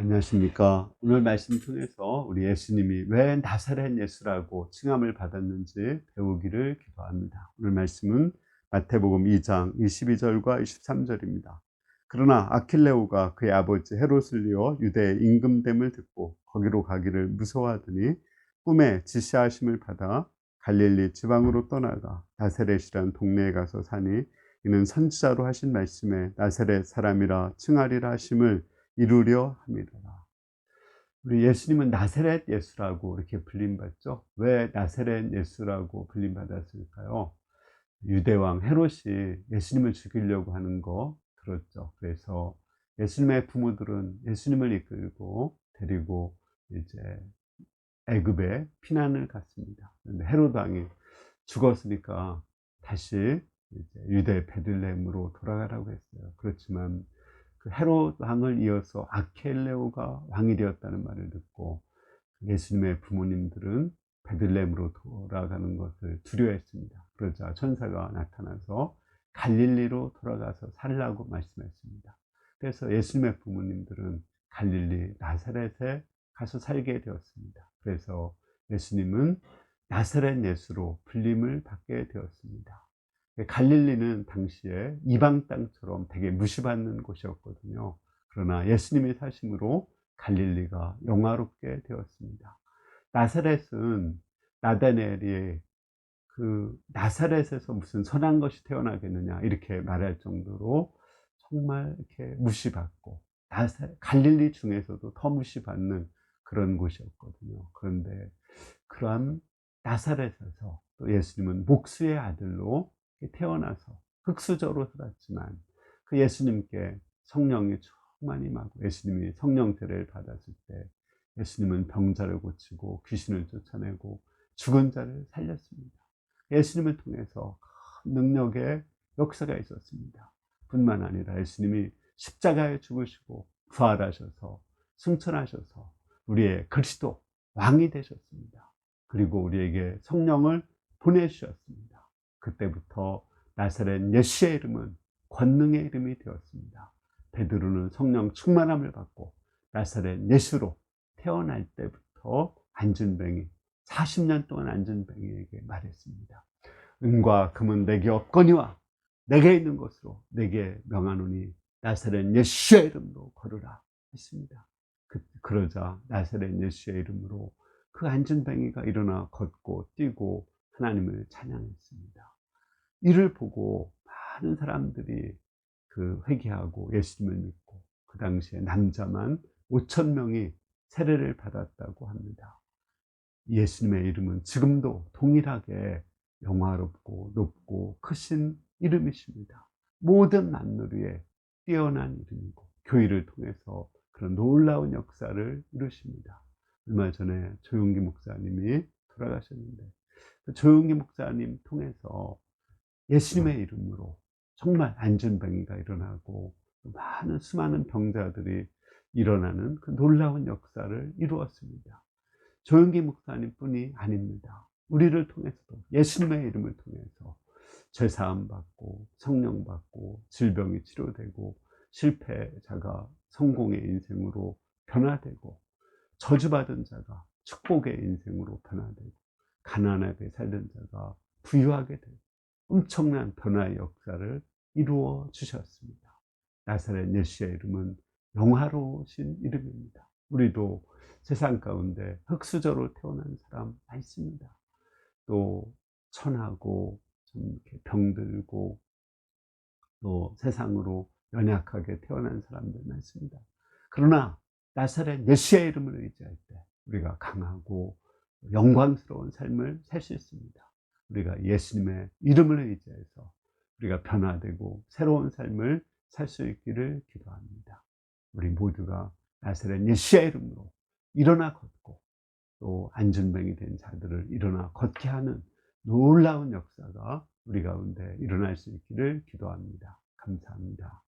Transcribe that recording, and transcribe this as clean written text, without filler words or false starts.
안녕하십니까. 오늘 말씀 통해서 우리 예수님이 왜 나사렛 예수라고 칭함을 받았는지 배우기를 기도합니다. 오늘 말씀은 마태복음 2장 22절과 23절입니다. 그러나 아킬레오가 그의 아버지 헤롯을 이어 유대의 임금됨을 듣고 거기로 가기를 무서워하더니 꿈에 지시하심을 받아 갈릴리 지방으로 떠나가 나사렛이란 동네에 가서 사니 이는 선지자로 하신 말씀에 나사렛 사람이라 칭하리라 하심을 이루려 함이로라. 우리 예수님은 나사렛 예수라고 이렇게 불림받죠. 왜 나사렛 예수라고 불림받았을까요? 유대왕 헤롯이 예수님을 죽이려고 하는 거 들었죠. 그래서 예수님의 부모들은 예수님을 이끌고 데리고 이제 애굽에 피난을 갔습니다. 그런데 헤롯 왕이 죽었으니까 다시 이제 유대 베들레헴으로 돌아가라고 했어요. 그렇지만 그 헤롯 왕을 이어서 아켈레오가 왕이 되었다는 말을 듣고 예수님의 부모님들은 베들레헴으로 돌아가는 것을 두려워했습니다. 그러자 천사가 나타나서 갈릴리로 돌아가서 살라고 말씀했습니다. 그래서 예수님의 부모님들은 갈릴리 나사렛에 가서 살게 되었습니다. 그래서 예수님은 나사렛 예수로 불림을 받게 되었습니다. 갈릴리는 당시에 이방 땅처럼 되게 무시받는 곳이었거든요. 그러나 예수님이 사심으로 갈릴리가 영화롭게 되었습니다. 나사렛은 나다나엘이 그 나사렛에서 무슨 선한 것이 태어나겠느냐 이렇게 말할 정도로 정말 이렇게 무시받고 갈릴리 중에서도 더 무시받는 그런 곳이었거든요. 그런데 그러한 나사렛에서 또 예수님은 목수의 아들로 태어나서 흙수저로 살았지만 그 예수님께 성령이 충만히 임하고 예수님이 성령 세례를 받았을 때 예수님은 병자를 고치고 귀신을 쫓아내고 죽은 자를 살렸습니다. 예수님을 통해서 큰 능력의 역사가 있었습니다. 뿐만 아니라 예수님이 십자가에 죽으시고 부활하셔서 승천하셔서 우리의 그리스도 왕이 되셨습니다. 그리고 우리에게 성령을 보내주셨습니다. 그때부터 나사렛 예수의 이름은 권능의 이름이 되었습니다. 베드로는 성령 충만함을 받고 나사렛 예수로 태어날 때부터 안진뱅이 40년 동안 안진뱅이에게 말했습니다. 은과 금은 내게 없거니와 내게 있는 것으로 내게 명하노니 나사렛 예수의 이름으로 걸으라 했습니다. 그러자 나사렛 예수의 이름으로 그 안진뱅이가 일어나 걷고 뛰고 하나님을 찬양했습니다. 이를 보고 많은 사람들이 그 회개하고 예수님을 믿고 그 당시에 남자만 5천 명이 세례를 받았다고 합니다. 예수님의 이름은 지금도 동일하게 영화롭고 높고 크신 이름이십니다. 모든 만물 위에 뛰어난 이름이고 교회를 통해서 그런 놀라운 역사를 이루십니다. 얼마 전에 조용기 목사님이 돌아가셨는데 그 조용기 목사님 통해서 예수님의 이름으로 정말 안전병이가 일어나고 많은 수많은 병자들이 일어나는 그 놀라운 역사를 이루었습니다. 조용기 목사님 뿐이 아닙니다. 우리를 통해서도 예수님의 이름을 통해서 죄사함 받고 성령 받고 질병이 치료되고 실패자가 성공의 인생으로 변화되고 저주받은 자가 축복의 인생으로 변화되고 가난하게 살던 자가 부유하게 되고 엄청난 변화의 역사를 이루어 주셨습니다. 나사렛 예수의 이름은 영화로우신 이름입니다. 우리도 세상 가운데 흙수저로 태어난 사람 많습니다. 또 천하고 좀 이렇게 병들고 또 세상으로 연약하게 태어난 사람들 많습니다. 그러나 나사렛 예수의 이름을 의지할 때 우리가 강하고 영광스러운 삶을 살 수 있습니다. 우리가 예수님의 이름을 의지해서 우리가 변화되고 새로운 삶을 살 수 있기를 기도합니다. 우리 모두가 나사렛 예수의 이름으로 일어나 걷고 또 안전병이 된 자들을 일어나 걷게 하는 놀라운 역사가 우리 가운데 일어날 수 있기를 기도합니다. 감사합니다.